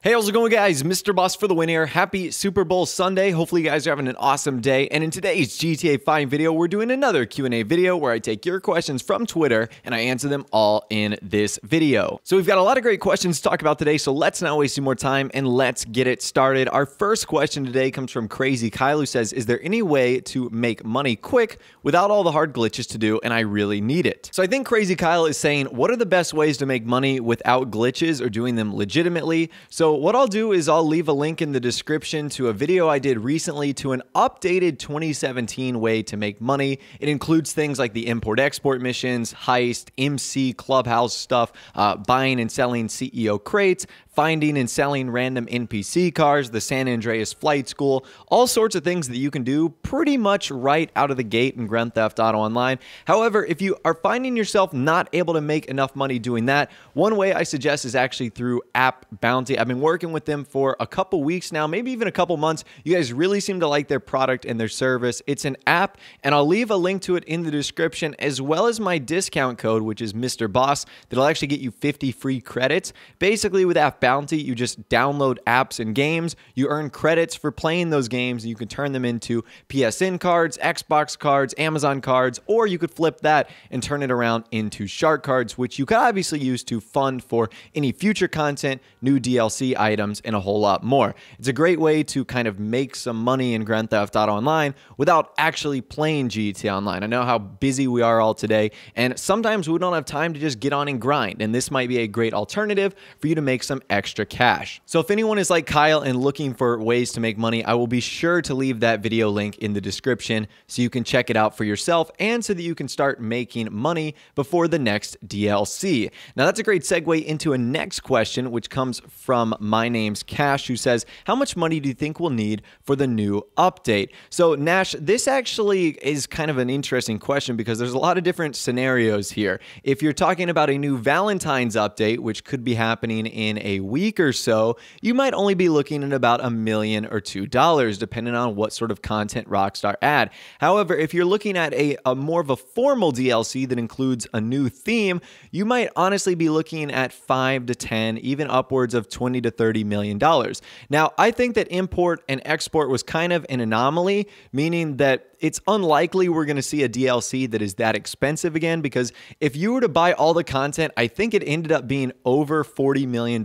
Hey, how's it going, guys? Mr. Boss for the win here. Happy Super Bowl Sunday. Hopefully you guys are having an awesome day. And in today's GTA 5 video, we're doing another Q&A video where I take your questions from Twitter and I answer them all in this video. So we've got a lot of great questions to talk about today, so let's not waste any more time and let's get it started. Our first question today comes from Crazy Kyle, who says, is there any way to make money quick without all the hard glitches to do, and I really need it? So I think Crazy Kyle is saying, what are the best ways to make money without glitches or doing them legitimately? So what I'll do is I'll leave a link in the description to a video I did recently to an updated 2017 way to make money. It includes things like the import-export missions, heist, MC, clubhouse stuff, buying and selling CEO crates, finding and selling random NPC cars, the San Andreas flight school, all sorts of things that you can do pretty much right out of the gate in Grand Theft Auto Online. However, if you are finding yourself not able to make enough money doing that, one way I suggest is actually through App Bounty. I've been working with them for a couple weeks now, maybe even a couple months. You guys really seem to like their product and their service. It's an app, and I'll leave a link to it in the description, as well as my discount code, which is Mr. Boss, that'll actually get you 50 free credits. Basically, with App Bounty, you just download apps and games, you earn credits for playing those games, and you can turn them into PSN cards, Xbox cards, Amazon cards, or you could flip that and turn it around into shark cards, which you could obviously use to fund for any future content, new DLC items, and a whole lot more. It's a great way to kind of make some money in Grand Theft Auto Online without actually playing GTA Online. I know how busy we are all today, and sometimes we don't have time to just get on and grind, and this might be a great alternative for you to make some extra cash. So if anyone is like Kyle and looking for ways to make money, I will be sure to leave that video link in the description so you can check it out for yourself and so that you can start making money before the next DLC. Now that's a great segue into a next question, which comes from My Name's Cash, who says, how much money do you think we'll need for the new update? So Nash, this actually is kind of an interesting question because there's a lot of different scenarios here. If you're talking about a new Valentine's update, which could be happening in a week or so, you might only be looking at about $1 million or $2, depending on what sort of content Rockstar add. However, if you're looking at a more of a formal DLC that includes a new theme, you might honestly be looking at 5 to 10, even upwards of $20 to $30 million. Now, I think that import and export was kind of an anomaly, meaning that it's unlikely we're going to see a DLC that is that expensive again, because if you were to buy all the content, I think it ended up being over $40 million,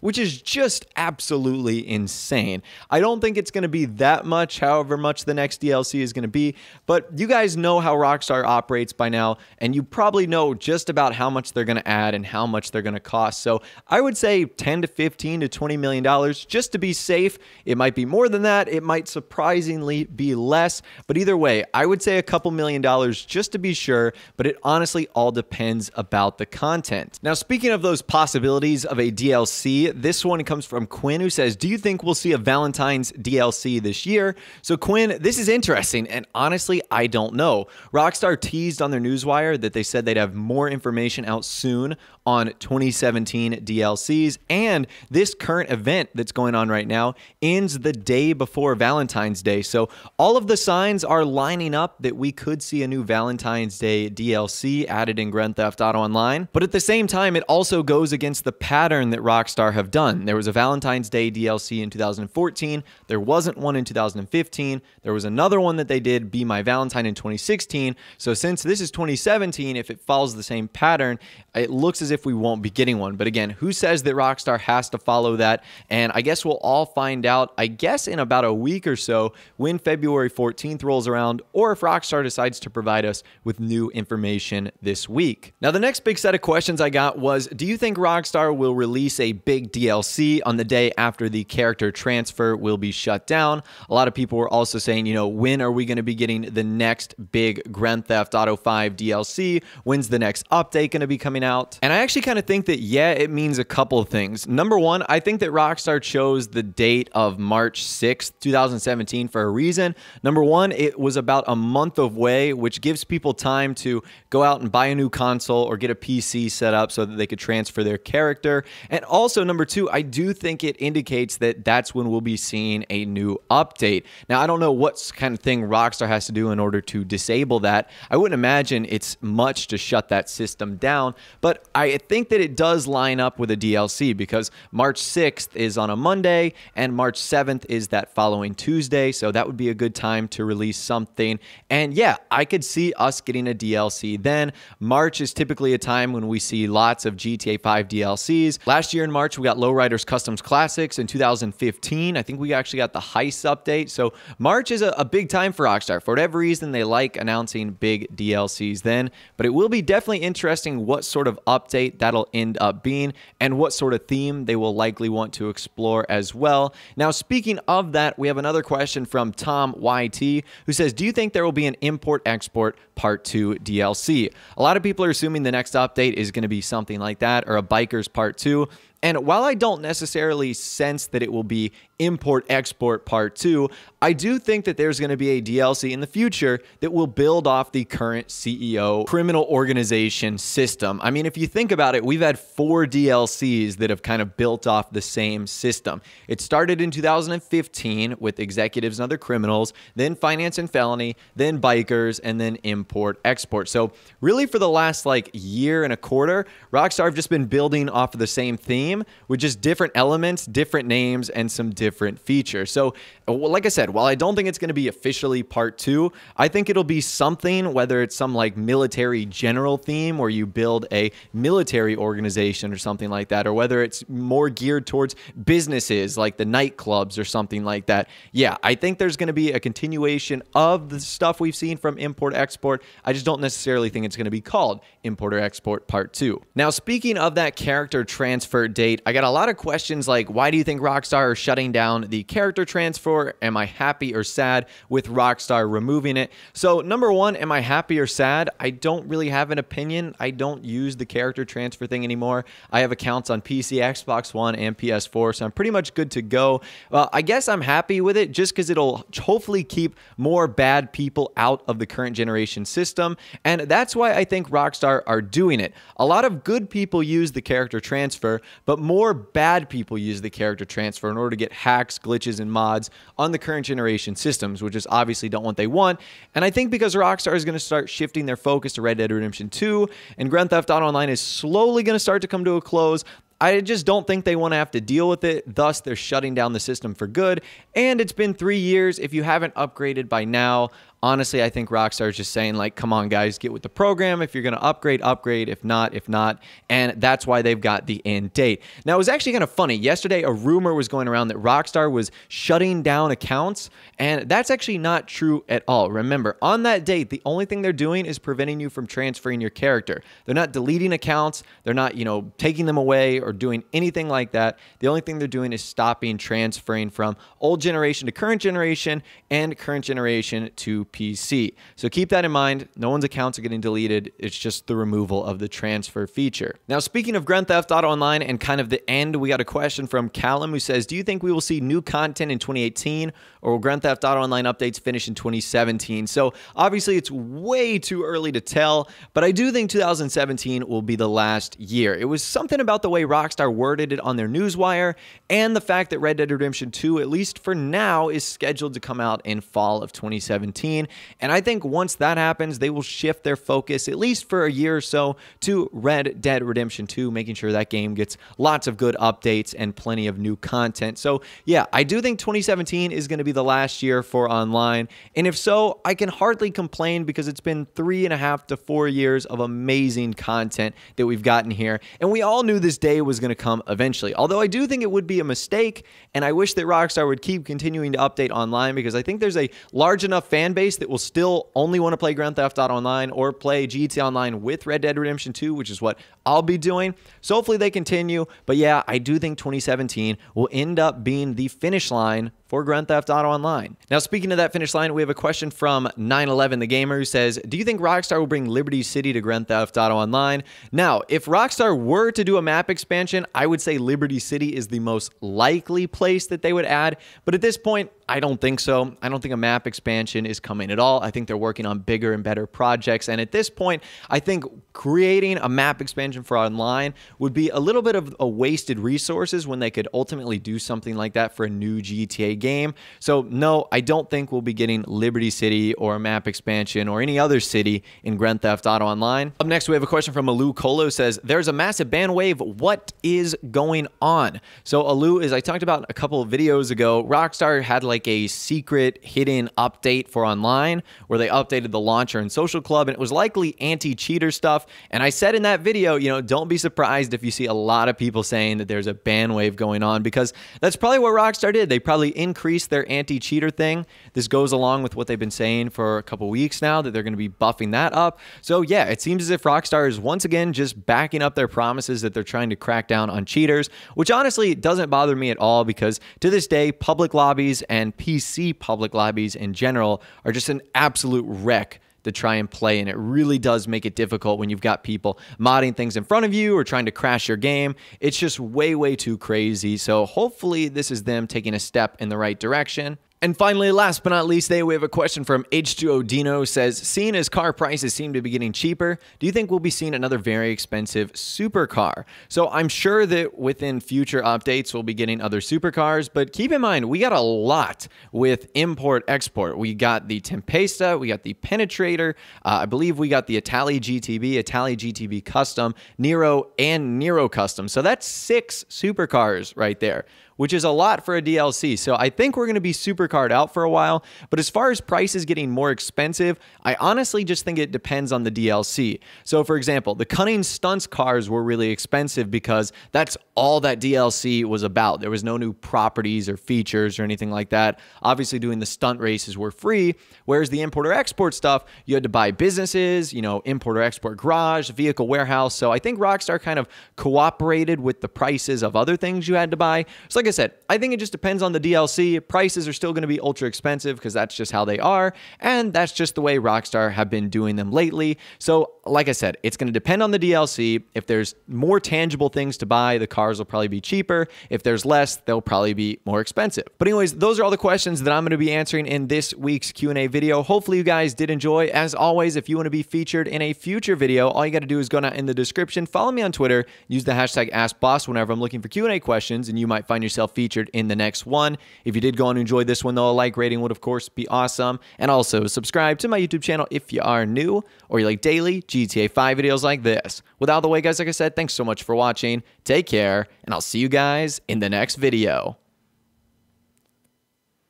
which is just absolutely insane. I don't think it's going to be that much, however much the next DLC is going to be, but you guys know how Rockstar operates by now, and you probably know just about how much they're going to add and how much they're going to cost. So I would say 10 to 15 to $20 million just to be safe. It might be more than that. It might surprisingly be less, but either way, I would say a couple $1,000,000 just to be sure, but it honestly all depends about the content. Now, speaking of those possibilities of a DLC, this one comes from Quinn, who says, do you think we'll see a Valentine's DLC this year? So Quinn, this is interesting, and honestly, I don't know. Rockstar teased on their newswire that they said they'd have more information out soon on 2017 DLCs, and this current event that's going on right now ends the day before Valentine's Day. So all of the signs are lining up that we could see a new Valentine's Day DLC added in Grand Theft Auto Online. But at the same time, it also goes against the pattern that Rockstar have done. There was a Valentine's Day DLC in 2014. There wasn't one in 2015. There was another one that they did, Be My Valentine, in 2016. So since this is 2017, if it follows the same pattern, it looks as if we won't be getting one. But again, who says that Rockstar has to follow that? And I guess we'll all find out, I guess, in about a week or so when February 14th rolls around, or if Rockstar decides to provide us with new information this week. Now, the next big set of questions I got was, do you think Rockstar will release a big DLC on the day after the character transfer will be shut down? A lot of people were also saying, you know, when are we going to be getting the next big Grand Theft Auto 5 DLC? When's the next update going to be coming out? And I actually kind of think that, yeah, it means a couple of things. Number one, I think that Rockstar chose the date of March 6th, 2017 for a reason. Number one, it it was about a month away, which gives people time to go out and buy a new console or get a PC set up so that they could transfer their character. And also, number two, I do think it indicates that that's when we'll be seeing a new update. Now, I don't know what kind of thing Rockstar has to do in order to disable that. I wouldn't imagine it's much to shut that system down, but I think that it does line up with a DLC because March 6th is on a Monday and March 7th is that following Tuesday, so that would be a good time to release something. And yeah, I could see us getting a DLC then. March is typically a time when we see lots of GTA 5 DLCs. Last year in March, we got Lowriders Customs Classics. In 2015, I think we actually got the Heist update. So March is a big time for Rockstar. For whatever reason, they like announcing big DLCs then, but it will be definitely interesting what sort of update that'll end up being and what sort of theme they will likely want to explore as well. Now, speaking of that, we have another question from Tom YT, who says, do you think there will be an import-export Part 2 DLC? A lot of people are assuming the next update is going to be something like that, or a Bikers Part 2. And while I don't necessarily sense that it will be Import-Export Part 2, I do think that there's going to be a DLC in the future that will build off the current CEO criminal organization system. I mean, if you think about it, we've had 4 DLCs that have kind of built off the same system. It started in 2015 with Executives and Other Criminals, then Finance and Felony, then Bikers, and then Import-Export. So really for the last year and a quarter, Rockstar have just been building off of the same theme with just different elements, different names, and some different features. So like I said, while I don't think it's going to be officially Part 2, I think it'll be something, whether it's some military general theme where you build a military organization or something like that, or whether it's more geared towards businesses like the nightclubs or something like that. Yeah, I think there's going to be a continuation of the stuff we've seen from Import-Export. I just don't necessarily think it's going to be called Import-Export Part 2. Now, speaking of that character transfer date, I got a lot of questions like, why do you think Rockstar are shutting down the character transfer? Am I happy or sad with Rockstar removing it? So number one, am I happy or sad? I don't really have an opinion. I don't use the character transfer thing anymore. I have accounts on PC, Xbox One, and PS4, so I'm pretty much good to go. I guess I'm happy with it just because it'll hopefully keep more bad people out of the current generation system, and that's why I think Rockstar are doing it. A lot of good people use the character transfer, but more bad people use the character transfer in order to get hacks, glitches, and mods on the current generation systems, which is obviously not what they want. And I think because Rockstar is going to start shifting their focus to Red Dead Redemption 2 and Grand Theft Auto Online is slowly going to start to come to a close, I just don't think they want to have to deal with it. Thus, they're shutting down the system for good. And it's been 3 years. If you haven't upgraded by now, honestly, I think Rockstar is just saying, come on, guys, get with the program. If you're going to upgrade, upgrade. If not, if not. And that's why they've got the end date. Now, it was actually kind of funny. Yesterday, a rumor was going around that Rockstar was shutting down accounts, and that's actually not true at all. Remember, on that date, the only thing they're doing is preventing you from transferring your character. They're not deleting accounts. They're not, taking them away or doing anything like that. The only thing they're doing is stopping transferring from old generation to current generation and current generation to PC. So keep that in mind. No one's accounts are getting deleted. It's just the removal of the transfer feature. Now, speaking of Grand Theft Auto Online and kind of the end, we got a question from Callum who says, do you think we will see new content in 2018 or will Grand Theft Auto Online updates finish in 2017? So obviously it's way too early to tell, but I do think 2017 will be the last year. It was something about the way Rockstar worded it on their newswire and the fact that Red Dead Redemption 2, at least for now, is scheduled to come out in fall of 2017. And I think once that happens, they will shift their focus, at least for a year or so, to Red Dead Redemption 2, making sure that game gets lots of good updates and plenty of new content. So yeah, I do think 2017 is going to be the last year for online. And if so, I can hardly complain because it's been 3.5 to 4 years of amazing content that we've gotten here. And we all knew this day was going to come eventually. Although I do think it would be a mistake, and I wish that Rockstar would keep continuing to update online because I think there's a large enough fan base that will still only want to play Grand Theft Auto Online or play GTA Online with Red Dead Redemption 2, which is what I'll be doing. So hopefully they continue. But yeah, I do think 2017 will end up being the finish line for Grand Theft Auto Online. Now, speaking of that finish line, we have a question from 911 the Gamer who says, do you think Rockstar will bring Liberty City to Grand Theft Auto Online? Now, if Rockstar were to do a map expansion, I would say Liberty City is the most likely place that they would add. But at this point, I don't think so. I don't think a map expansion is coming at all. I think they're working on bigger and better projects. And at this point, I think creating a map expansion for online would be a little bit of a wasted resources when they could ultimately do something like that for a new GTA game. So no, I don't think we'll be getting Liberty City or a map expansion or any other city in Grand Theft Auto Online. Up next, we have a question from Alu Colo says, there's a massive ban wave. What is going on? So Alu, as I talked about a couple of videos ago, Rockstar had like a secret hidden update for online where they updated the launcher and social club, and it was likely anti-cheater stuff. And I said in that video, you know, don't be surprised if you see a lot of people saying that there's a ban wave going on, because that's probably what Rockstar did. They probably increased their anti-cheater thing. This goes along with what they've been saying for a couple weeks now, that they're going to be buffing that up. So yeah, it seems as if Rockstar is once again just backing up their promises that they're trying to crack down on cheaters, which honestly doesn't bother me at all, because to this day, public lobbies and PC public lobbies in general are just an absolute wreck to try and play, and it really does make it difficult when you've got people modding things in front of you or trying to crash your game. It's just way too crazy. So hopefully this is them taking a step in the right direction. And finally, last but not least, today we have a question from H2O Dino. Says, seeing as car prices seem to be getting cheaper, do you think we'll be seeing another very expensive supercar? So I'm sure that within future updates, we'll be getting other supercars, but keep in mind, we got a lot with import-export. We got the Tempesta, we got the Penetrator, I believe we got the Itali GTB Custom, Nero, and Nero Custom. So that's 6 supercars right there, which is a lot for a DLC. So I think we're going to be supercarred out for a while. But as far as prices getting more expensive, I honestly just think it depends on the DLC. So for example, the Cunning Stunts cars were really expensive because that's all that DLC was about. There was no new properties or features or anything like that. Obviously doing the stunt races were free, whereas the import-export stuff, you had to buy businesses, you know, import-export garage, vehicle warehouse. So I think Rockstar kind of cooperated with the prices of other things you had to buy. So like I said, I think it just depends on the DLC. Prices are still going to be ultra expensive because that's just how they are, and that's just the way Rockstar have been doing them lately. So like I said, it's going to depend on the DLC. If there's more tangible things to buy, the cars will probably be cheaper. If there's less, they'll probably be more expensive. But anyways, those are all the questions that I'm going to be answering in this week's Q&A video. Hopefully you guys did enjoy. As always, if you want to be featured in a future video, all you got to do is go down in the description, follow me on Twitter, use the hashtag AskBoss whenever I'm looking for Q&A questions, and you might find yourself featured in the next one. If you did go on and enjoy this one though, a like rating would of course be awesome. And also subscribe to my YouTube channel if you are new or you like daily GTA 5 videos like this. With all the way guys, like I said, thanks so much for watching. Take care, and I'll see you guys in the next video.